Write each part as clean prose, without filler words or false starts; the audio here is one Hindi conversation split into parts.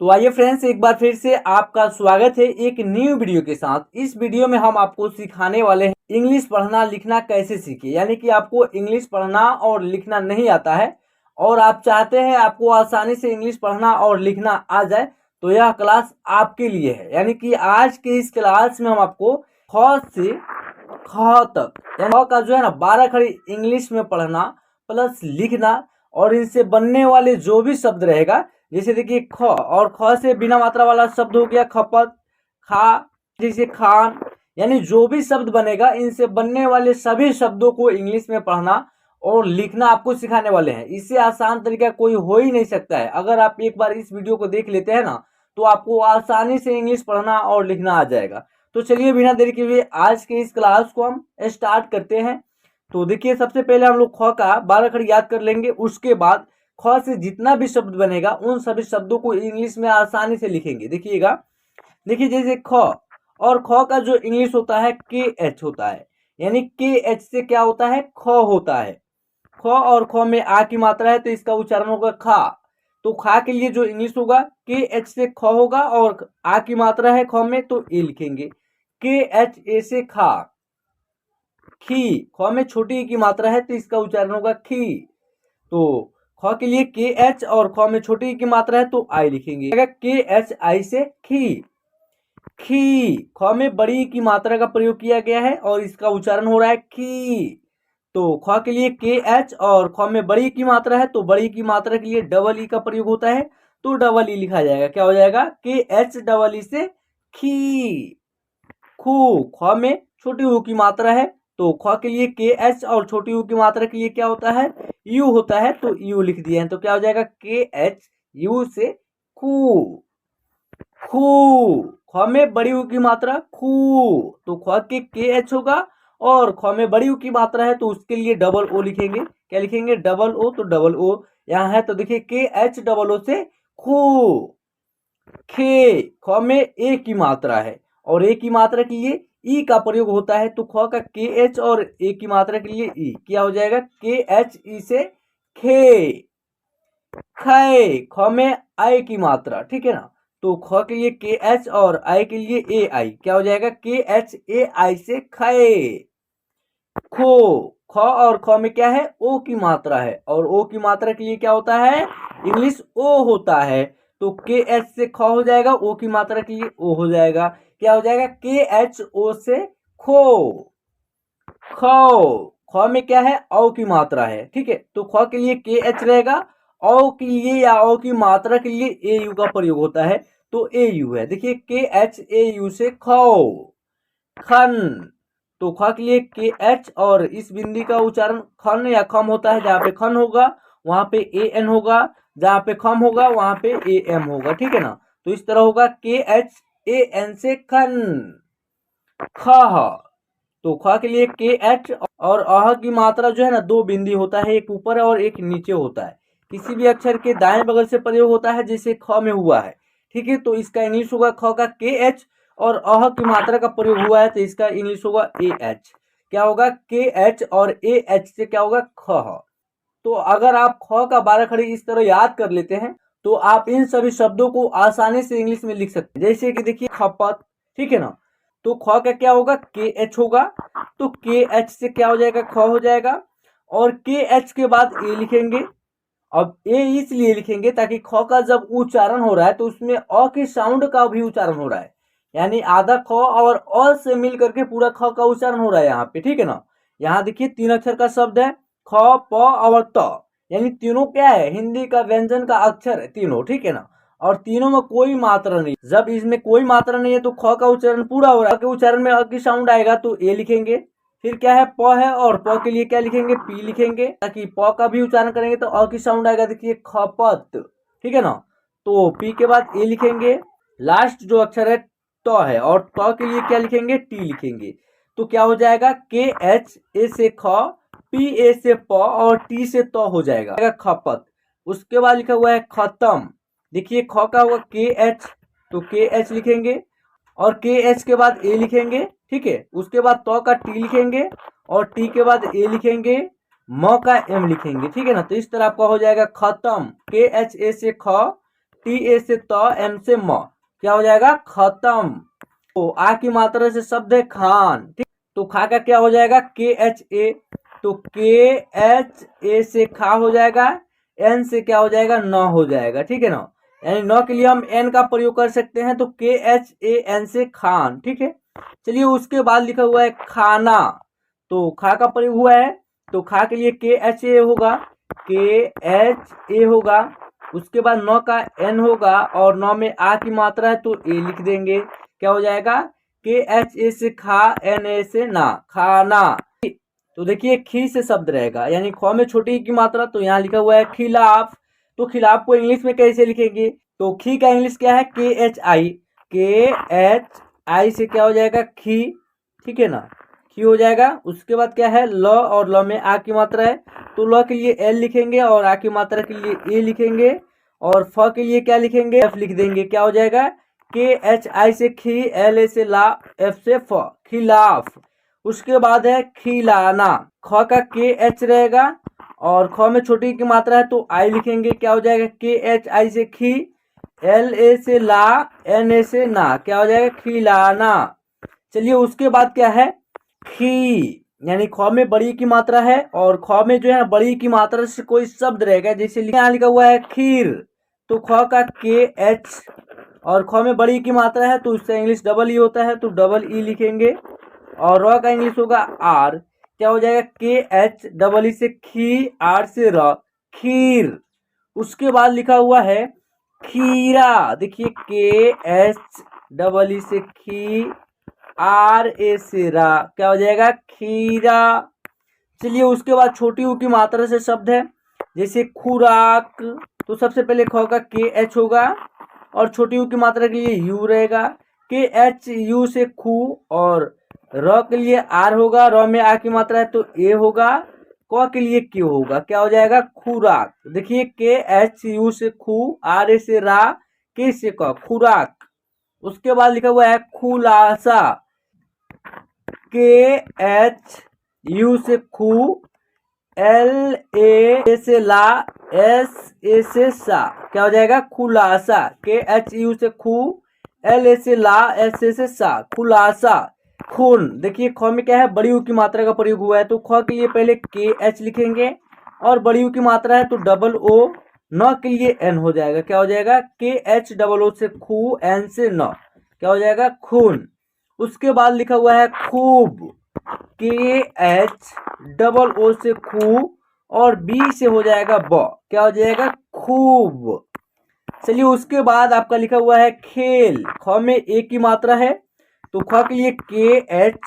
तो आइए फ्रेंड्स, एक बार फिर से आपका स्वागत है एक न्यू वीडियो के साथ। इस वीडियो में हम आपको सिखाने वाले हैं इंग्लिश पढ़ना लिखना कैसे सीखे। यानी कि आपको इंग्लिश पढ़ना और लिखना नहीं आता है और आप चाहते हैं आपको आसानी से इंग्लिश पढ़ना और लिखना आ जाए, तो यह क्लास आपके लिए है। यानी कि आज के इस क्लास में हम आपको ख से ख तक यानी ख का जो है ना 12 खड़ी इंग्लिश में पढ़ना प्लस लिखना और इनसे बनने वाले जो भी शब्द रहेगा, जैसे देखिए ख और ख से बिना मात्रा वाला शब्द हो गया खपत, खा, जैसे खान, यानी जो भी शब्द बनेगा इनसे बनने वाले सभी शब्दों को इंग्लिश में पढ़ना और लिखना आपको सिखाने वाले हैं। इससे आसान तरीका कोई हो ही नहीं सकता है। अगर आप एक बार इस वीडियो को देख लेते हैं ना, तो आपको आसानी से इंग्लिश पढ़ना और लिखना आ जाएगा। तो चलिए बिना देरी के हुए आज के इस क्लास को हम स्टार्ट करते हैं। तो देखिए, सबसे पहले हम लोग ख का 12 अक्षर याद कर लेंगे। उसके बाद ख से जितना भी शब्द बनेगा उन सभी शब्दों को इंग्लिश में आसानी से लिखेंगे। देखिएगा, देखिए जैसे ख, और ख का जो इंग्लिश होता है के एच होता है, यानी के एच से क्या होता है ख होता है। ख और ख में आ की मात्रा है तो इसका उच्चारण होगा खा। तो खा के लिए जो इंग्लिश होगा के एच से ख होगा और आ की मात्रा है ख में तो ए लिखेंगे। के एच ए से खा। खी, ख में छोटी की मात्रा है तो इसका उच्चारण होगा खी। तो ख के लिए के एच और ख में छोटी की मात्रा है तो आई लिखेंगे। के एच आई से खी। खी, ख में बड़ी की मात्रा का प्रयोग किया गया है और इसका उच्चारण हो रहा है खी। तो ख के लिए के एच और ख में बड़ी की मात्रा है तो बड़ी की मात्रा के लिए डबल ई का प्रयोग होता है तो डबल ई लिखा जाएगा। क्या हो जाएगा? के एच डबल ई से खी। खू, ख में छोटी ऊ की मात्रा है तो ख के लिए के एच और छोटी ऊ की मात्रा के लिए क्या होता है यू होता है तो यू लिख दिए हैं। तो क्या हो जाएगा? के एच यू से खू। खू, ख में बड़ी ऊ की मात्रा खू, तो ख के एच होगा और ख में बड़ी ऊ की मात्रा है तो उसके लिए डबल ओ लिखेंगे। क्या लिखेंगे? Double O. तो डबल ओ यहाँ है तो देखिए के एच डबल ओ से खू। खे, ख में ए की मात्रा है और ए की मात्रा के लिए ई का प्रयोग होता है तो ख का के एच और ए की मात्रा के लिए ई। क्या हो जाएगा? के एच ई से खे। खे, ख में आई की मात्रा, ठीक है ना, तो ख के लिए के एच और आई के लिए ए आई। क्या हो जाएगा? के एच ए आई से खे। खो, ख और ख में क्या है ओ की मात्रा है और ओ की मात्रा के लिए क्या होता है इंग्लिश ओ होता है तो के एच से ख हो जाएगा, ओ की मात्रा के लिए ओ हो जाएगा। क्या हो जाएगा? के एच ओ से खो। खो, ख में क्या है औ की मात्रा है, ठीक है, तो ख के लिए के एच रहेगा, औ के लिए या औ की मात्रा के लिए ए यू का प्रयोग होता है तो ए यू है। देखिए के एच ए यू से खो। खन, तो ख के लिए के एच और इस बिंदी का उच्चारण खन या खम होता है। जहाँ पे खन होगा वहां पे ए एन होगा, जहाँ पे खम होगा वहां पे ए एम होगा, ठीक है ना। तो इस तरह होगा के एच ए एन से खन। ख, तो ख के लिए के एच और अह की मात्रा जो है ना दो बिंदी होता है, एक ऊपर और एक नीचे होता है। किसी भी अक्षर के दाएं बगल से प्रयोग होता है जैसे ख में हुआ है, ठीक है। तो इसका इंग्लिश होगा ख का के एच और अह की मात्रा का प्रयोग हुआ है तो इसका इंग्लिश होगा ए एच। क्या होगा? के एच और ए एच से क्या होगा ख। तो अगर आप ख का 12 खड़ी इस तरह याद कर लेते हैं तो आप इन सभी शब्दों को आसानी से इंग्लिश में लिख सकते हैं। जैसे कि देखिए खपत, ठीक है ना, तो ख का क्या होगा के एच होगा तो के एच से क्या हो जाएगा ख हो जाएगा और के एच के बाद ए लिखेंगे। अब ए इसलिए लिखेंगे ताकि ख का जब उच्चारण हो रहा है तो उसमें अ के साउंड का भी उच्चारण हो रहा है, यानी आधा ख और अ से मिल करके पूरा ख का उच्चारण हो रहा है यहाँ पे, ठीक है ना। यहाँ देखिए 3 अक्षर का शब्द है ख प और त, यानी तीनों क्या है हिंदी का व्यंजन का अक्षर है तीनों, ठीक है ना, और तीनों में कोई मात्रा नहीं। जब इसमें कोई मात्रा नहीं है तो ख का उच्चारण पूरा हो रहा है। उच्चारण में अ की साउंड आएगा तो ए लिखेंगे। फिर क्या है प है और प के लिए क्या लिखेंगे पी लिखेंगे, ताकि प का भी उच्चारण करेंगे तो अ की साउंड आएगा, देखिए खपत, ठीक है ना। तो पी के बाद ए लिखेंगे। लास्ट जो अक्षर है त है और त के लिए क्या लिखेंगे टी लिखेंगे। तो क्या हो जाएगा के एच ए से ख, पी ए से प और टी से त हो जाएगा खपत। उसके बाद लिखा हुआ है खत्म। देखिए ख का हुआ के एच तो के एच लिखेंगे और के एच के बाद ए लिखेंगे, ठीक है। उसके बाद तो का टी लिखेंगे और टी के बाद ए लिखेंगे, म का एम लिखेंगे, ठीक है ना। तो इस तरह आपका हो जाएगा खत्म। के एच ए से ख, टी ए से त, एम से म, क्या हो जाएगा खत्म। तो आ की मात्रा से शब्द है खान, ठीक। तो खा का क्या हो जाएगा के एच ए, तो के एच ए से खा हो जाएगा, एन से क्या हो जाएगा न हो जाएगा, ठीक है ना। यानी न के लिए हम एन का प्रयोग कर सकते हैं, तो के एच ए एन से खान, ठीक है। चलिए उसके बाद लिखा हुआ है खाना, तो खा का प्रयोग हुआ है, तो खा के लिए के एच ए होगा, के एच ए होगा। उसके बाद नौ का एन होगा और नौ में आ की मात्रा है तो ए लिख देंगे, क्या हो जाएगा के एच ए से खा, एन ए से ना, खाना। तो देखिए खी से शब्द रहेगा, यानी ख में छोटी की मात्रा, तो यहाँ लिखा हुआ है खिलाफ। तो खिलाफ को इंग्लिश में कैसे लिखेंगे, तो खी का इंग्लिश क्या है के एच आई, के एच आई से क्या हो जाएगा खी, ठीक है ना, खी हो जाएगा। उसके बाद क्या है ल, और ल में आ की मात्रा है, तो ल के लिए एल लिखेंगे और आ की मात्रा के लिए ए लिखेंगे, और फ के लिए क्या लिखेंगे एफ लिख देंगे, क्या हो जाएगा के एच आई से खी, एल ए से ला, एफ से फ, खिलाफ। उसके बाद है खिलाना, ख का के एच रहेगा और ख में छोटी की मात्रा है तो आई लिखेंगे, क्या हो जाएगा के एच आई से खी, एल ए से ला, एन ए से ना, क्या हो जाएगा खिलाना। चलिए उसके बाद क्या है खी, यानी ख में बड़ी की मात्रा है और ख में जो है बड़ी की मात्रा से कोई शब्द रहेगा, जैसे यहाँ लिखा हुआ है खीर, तो ख का के एच और ख में बड़ी की मात्रा है तो उससे इंग्लिश डबल ई होता है, तो डबल ई लिखेंगे। और र का इंग्लिश होगा आर, क्या हो जाएगा के एच डबल ई से खी, आर से र, खीर। उसके बाद लिखा हुआ है खीरा, देखिए के एच डबल ई से खी, आर ए से रा, क्या हो जाएगा खीरा। चलिए उसके बाद छोटी ऊ की मात्रा से शब्द है, जैसे खुराक, तो सबसे पहले ख का के एच होगा और छोटी ऊ की मात्रा के लिए यू रहेगा, के एच यू से खू, और र के लिए आर होगा, र में आ की मात्रा है तो ए होगा, क के लिए क्यू होगा, क्या हो जाएगा खुराक। देखिए के एच यू से खू, आर ए से रा, के से क, खुराक। उसके बाद लिखा हुआ है खुलासा, के एच यू से खू, एल ए से ला, एस ए से सा, क्या हो जाएगा खुलासा, के एच यू से खू, एल ए से ला, एस ए से सा, खुलासा। खून, देखिए ख में क्या है बड़ी यू की मात्रा का प्रयोग हुआ है, तो ख के लिए पहले के एच लिखेंगे और बड़ी यू की मात्रा है तो डबल ओ, न के लिए एन हो जाएगा, क्या हो जाएगा के एच डबल ओ से खू, एन से न, क्या हो जाएगा खून। उसके बाद लिखा हुआ है खूब, के एच डबल ओ से खू और बी से हो जाएगा ब, क्या हो जाएगा खूब। चलिए उसके बाद आपका लिखा हुआ है खेल, ख में ए की मात्रा है तो ख के लिए के एच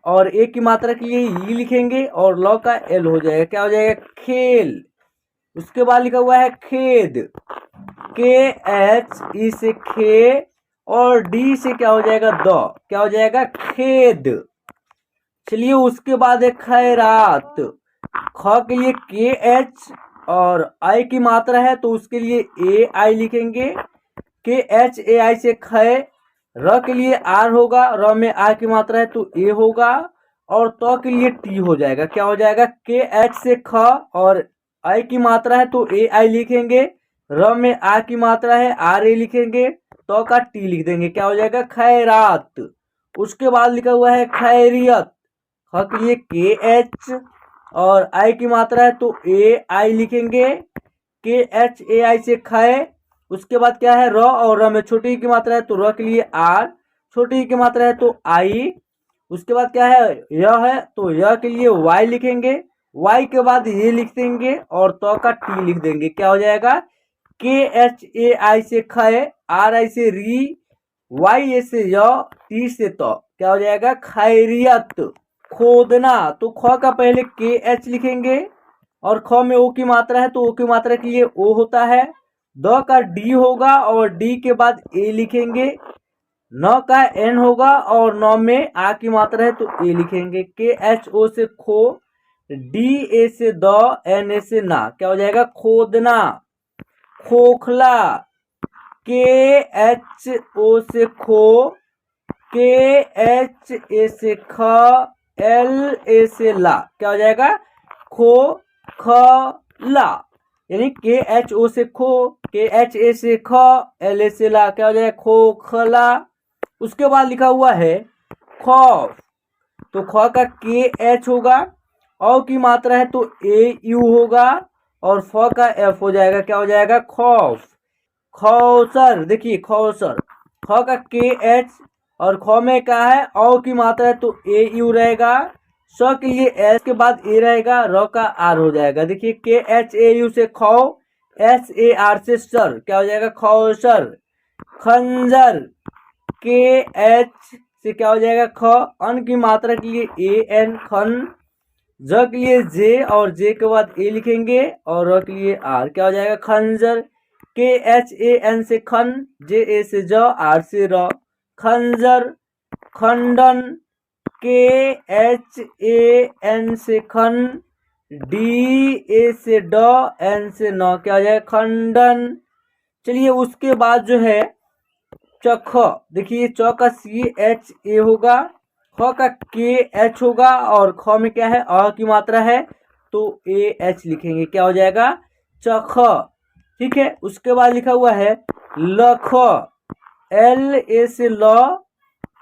और ए की मात्रा के लिए ई लिखेंगे और ल का एल हो जाएगा, क्या हो जाएगा खेल। उसके बाद लिखा हुआ है खेद, के एच ई से खे और डी से क्या हो जाएगा द, क्या हो जाएगा खेद। चलिए उसके बाद है खैरात, ख के लिए के एच और आई की मात्रा है तो उसके लिए ए आई लिखेंगे, के एच ए आई से खे, र के लिए आर होगा, र में आ की मात्रा है तो ए होगा और तो के लिए टी हो जाएगा, क्या हो जाएगा के एच से ख और आई की मात्रा है तो ए आई लिखेंगे, र में आ की मात्रा है आर ए लिखेंगे, तो का टी लिख देंगे, क्या हो जाएगा खैरात। उसके बाद लिखा हुआ है खैरियत, ख के लिए के एच और आई की मात्रा है तो ए आई लिखेंगे, के एच ए आई से खे। उसके बाद क्या है र, और र में छोटी की मात्रा है तो र के लिए आर, छोटी की मात्रा है तो आई। उसके बाद क्या है यह है तो यह के लिए वाई लिखेंगे, वाई के बाद ये लिख देंगे और तो का टी लिख देंगे, क्या हो जाएगा के एच ए आई से खे, आर आई से री, वाई ए से य, टी से तो, क्या हो जाएगा खैरियत। खोदना, तो ख का पहले के एच लिखेंगे और ख में ओ की मात्रा है तो ओ की मात्रा के लिए ओ होता है, द का डी होगा और डी के बाद ए लिखेंगे, न का एन होगा और न में आ की मात्रा है तो ए लिखेंगे, के एच ओ से खो, डी ए से द, एन ए से ना, क्या हो जाएगा खोदना। खोखला, के एच ओ से खो, के एच ए से ख, एल ए से ला, क्या हो जाएगा खो ख ला, यानी के एच ओ से खो, के एच ए से ख, एल ए से ला, क्या हो जाएगा खोखला। उसके बाद लिखा हुआ है खौफ, तो ख का के एच होगा, औ की मात्रा है तो ए यू होगा, और फ का एफ हो जाएगा, क्या हो जाएगा खौफ। खौसर, देखिए खौसर, ख का के एच और ख में क्या है औ की मात्रा है तो ए यू रहेगा, स के लिए एस के बाद ए रहेगा, र का आर हो जाएगा। देखिए के एच ए यू से खौ, एस ए आर से सर, क्या हो जाएगा खौसर। खंजर, के एच से क्या हो जाएगा ख, अन की मात्रा के लिए ए एन खन, ज के लिए जे और जे के बाद ए लिखेंगे, और र के लिए आर, क्या हो जाएगा खंजर। के एच ए एन से खन, जे ए से ज, आर से र, खंजर। खंडन, के एच ए एन से खन, डी ए से ड, एन से न, क्या हो जाएगा खंडन। चलिए उसके बाद जो है चख, देखिए च का सी एच ए होगा, ख का के एच होगा, और ख में क्या है अ की मात्रा है तो ए एच लिखेंगे, क्या हो जाएगा चख। ठीक है, उसके बाद लिखा हुआ है लख, एल ए से ल,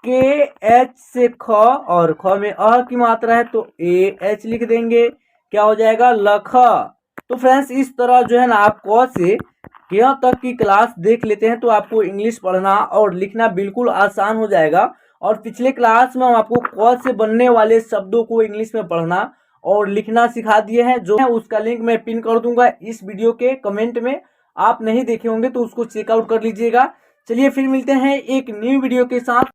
के एच से ख, और ख में अ की मात्रा है तो ए एच लिख देंगे, क्या हो जाएगा लख। तो फ्रेंड्स इस तरह जो है ना आप क से यहाँ तक की क्लास देख लेते हैं तो आपको इंग्लिश पढ़ना और लिखना बिल्कुल आसान हो जाएगा। और पिछले क्लास में हम आपको क से बनने वाले शब्दों को इंग्लिश में पढ़ना और लिखना सिखा दिए हैं, जो है उसका लिंक मैं पिन कर दूंगा इस वीडियो के कमेंट में। आप नहीं देखे होंगे तो उसको चेकआउट कर लीजिएगा। चलिए फिर मिलते हैं एक न्यू वीडियो के साथ।